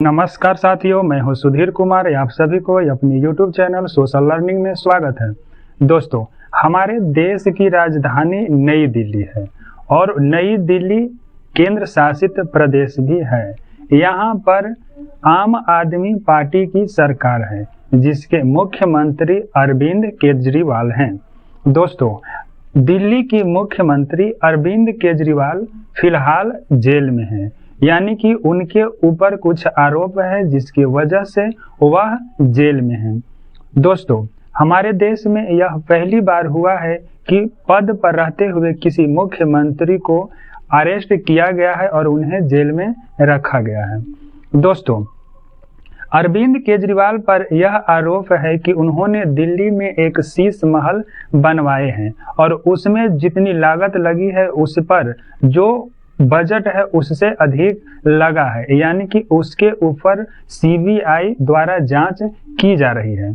नमस्कार साथियों, मैं हूं सुधीर कुमार। आप सभी को अपनी YouTube चैनल सोशल लर्निंग में स्वागत है। दोस्तों, हमारे देश की राजधानी नई दिल्ली है और नई दिल्ली केंद्र शासित प्रदेश भी है। यहाँ पर आम आदमी पार्टी की सरकार है जिसके मुख्यमंत्री अरविंद केजरीवाल हैं। दोस्तों, दिल्ली की मुख्यमंत्री अरविंद केजरीवाल फिलहाल जेल में हैं, यानी कि उनके ऊपर कुछ आरोप है जिसकी वजह से वह जेल में हैं। दोस्तों, हमारे देश में यह पहली बार हुआ है कि पद पर रहते हुए किसी मुख्यमंत्री को अरेस्ट किया गया है और उन्हें जेल में रखा गया है। दोस्तों, अरविंद केजरीवाल पर यह आरोप है कि उन्होंने दिल्ली में एक शीश महल बनवाए हैं और उसमें जितनी लागत लगी है उस पर जो बजट है उससे अधिक लगा है, यानी कि उसके ऊपर सीबीआई द्वारा जांच की जा रही है।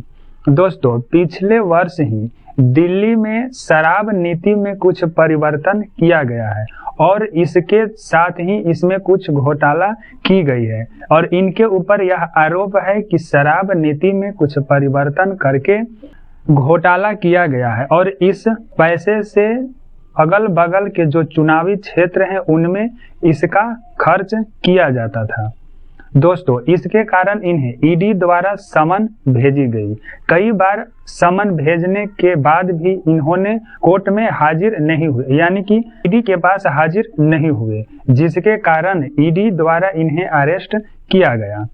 दोस्तों, पिछले वर्ष ही दिल्ली में शराब नीति में कुछ परिवर्तन किया गया है और इसके साथ ही इसमें कुछ घोटाला की गई है और इनके ऊपर यह आरोप है कि शराब नीति में कुछ परिवर्तन करके घोटाला किया गया है और इस पैसे से अगल बगल के जो चुनावी क्षेत्र हैं उनमें इसका खर्च किया जाता था। दोस्तों, इसके कारण इन्हें ईडी द्वारा समन भेजी गई। कई बार समन भेजने के बाद भी इन्होंने कोर्ट में हाजिर नहीं हुए, यानी कि ईडी के पास हाजिर नहीं हुए, जिसके कारण ईडी द्वारा इन्हें अरेस्ट किया गया।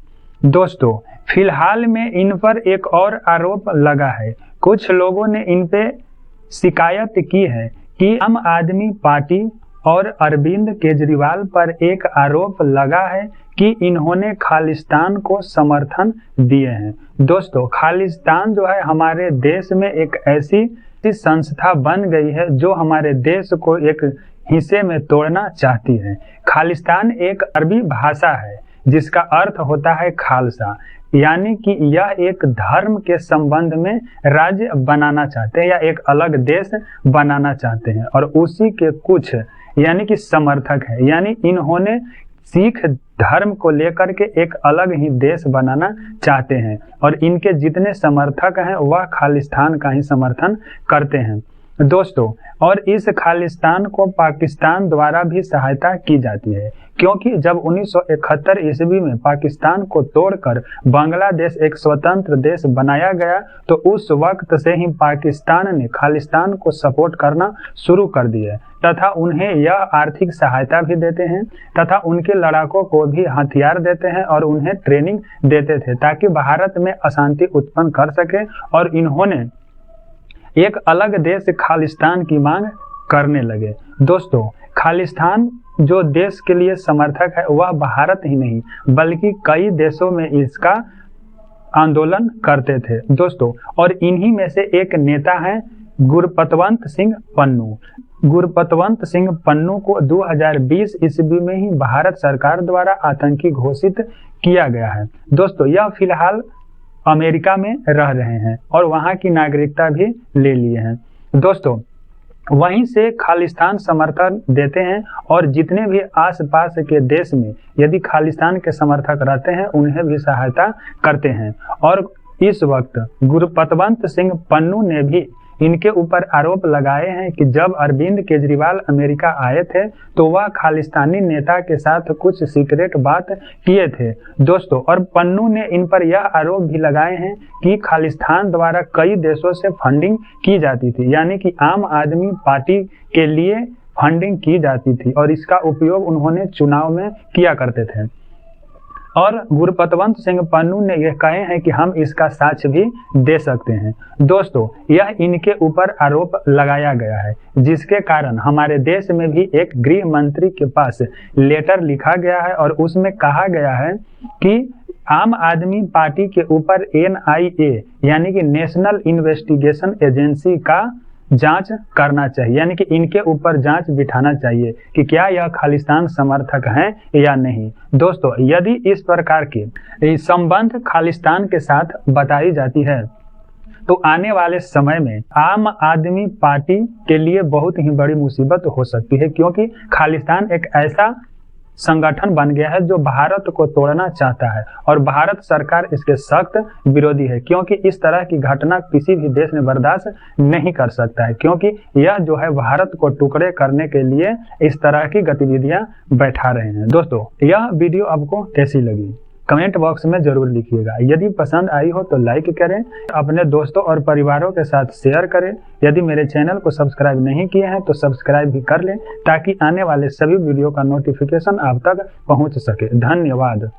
दोस्तों, फिलहाल में इन पर एक और आरोप लगा है। कुछ लोगों ने इन पे शिकायत की है कि आम आदमी पार्टी और अरविंद केजरीवाल पर एक आरोप लगा है कि इन्होंने खालिस्तान को समर्थन दिए हैं। दोस्तों, खालिस्तान जो है हमारे देश में एक ऐसी संस्था बन गई है जो हमारे देश को एक हिस्से में तोड़ना चाहती है। खालिस्तान एक अरबी भाषा है जिसका अर्थ होता है खालसा, यानी कि यह एक धर्म के संबंध में राज्य बनाना चाहते हैं या एक अलग देश बनाना चाहते हैं और उसी के कुछ यानी कि समर्थक है, यानी इन्होंने सिख धर्म को लेकर के एक अलग ही देश बनाना चाहते हैं और इनके जितने समर्थक हैं वह खालिस्तान का ही समर्थन करते हैं। दोस्तों, और इस खालिस्तान को पाकिस्तान द्वारा भी सहायता की जाती है, क्योंकि जब 1971 ईस्वी में पाकिस्तान को तोड़कर बांग्लादेश एक स्वतंत्र देश बनाया गया तो उस वक्त से ही पाकिस्तान ने खालिस्तान को सपोर्ट करना शुरू कर दिया तथा उन्हें यह आर्थिक सहायता भी देते हैं तथा उनके लड़ाकों को भी हथियार देते हैं और उन्हें ट्रेनिंग देते थे ताकि भारत में अशांति उत्पन्न कर सके और इन्होंने एक अलग देश खालिस्तान की मांग करने लगे। दोस्तों, खालिस्तान जो देश के लिए समर्थक है वह भारत ही नहीं बल्कि कई देशों में इसका आंदोलन करते थे। दोस्तों, और इन्हीं में से एक नेता है गुरपतवंत सिंह पन्नू। गुरपतवंत सिंह पन्नू को 2020 ईस्वी में ही भारत सरकार द्वारा आतंकी घोषित किया गया है। दोस्तों, यह फिलहाल अमेरिका में रह रहे हैं और वहां की नागरिकता भी ले लिए हैं। दोस्तों, वहीं से खालिस्तान समर्थन देते हैं और जितने भी आसपास के देश में यदि खालिस्तान के समर्थक रहते हैं उन्हें भी सहायता करते हैं। और इस वक्त गुरपतवंत सिंह पन्नू ने भी इनके ऊपर आरोप लगाए हैं कि जब अरविंद केजरीवाल अमेरिका आए थे तो वह खालिस्तानी नेता के साथ कुछ सीक्रेट बात किए थे। दोस्तों, और पन्नू ने इन पर यह आरोप भी लगाए हैं कि खालिस्तान द्वारा कई देशों से फंडिंग की जाती थी, यानी कि आम आदमी पार्टी के लिए फंडिंग की जाती थी और इसका उपयोग उन्होंने चुनाव में किया करते थे। और गुरपतवंत सिंह पन्नू ने यह कहे हैं कि हम इसका साक्ष्य भी दे सकते हैं। दोस्तों, यह इनके ऊपर आरोप लगाया गया है जिसके कारण हमारे देश में भी एक गृह मंत्री के पास लेटर लिखा गया है और उसमें कहा गया है कि आम आदमी पार्टी के ऊपर NIA यानी कि नेशनल इन्वेस्टिगेशन एजेंसी का जांच करना चाहिए, यानी कि इनके ऊपर जांच बिठाना चाहिए कि क्या यह खालिस्तान समर्थक हैं या नहीं। दोस्तों, यदि इस प्रकार के संबंध खालिस्तान के साथ बताई जाती है तो आने वाले समय में आम आदमी पार्टी के लिए बहुत ही बड़ी मुसीबत हो सकती है, क्योंकि खालिस्तान एक ऐसा संगठन बन गया है जो भारत को तोड़ना चाहता है और भारत सरकार इसके सख्त विरोधी है, क्योंकि इस तरह की घटना किसी भी देश में बर्दाश्त नहीं कर सकता है, क्योंकि यह जो है भारत को टुकड़े करने के लिए इस तरह की गतिविधियां बैठा रहे हैं। दोस्तों, यह वीडियो आपको कैसी लगी कमेंट बॉक्स में जरूर लिखिएगा। यदि पसंद आई हो तो लाइक करें, अपने दोस्तों और परिवारों के साथ शेयर करें। यदि मेरे चैनल को सब्सक्राइब नहीं किए हैं तो सब्सक्राइब भी कर लें, ताकि आने वाले सभी वीडियो का नोटिफिकेशन आप तक पहुंच सके। धन्यवाद।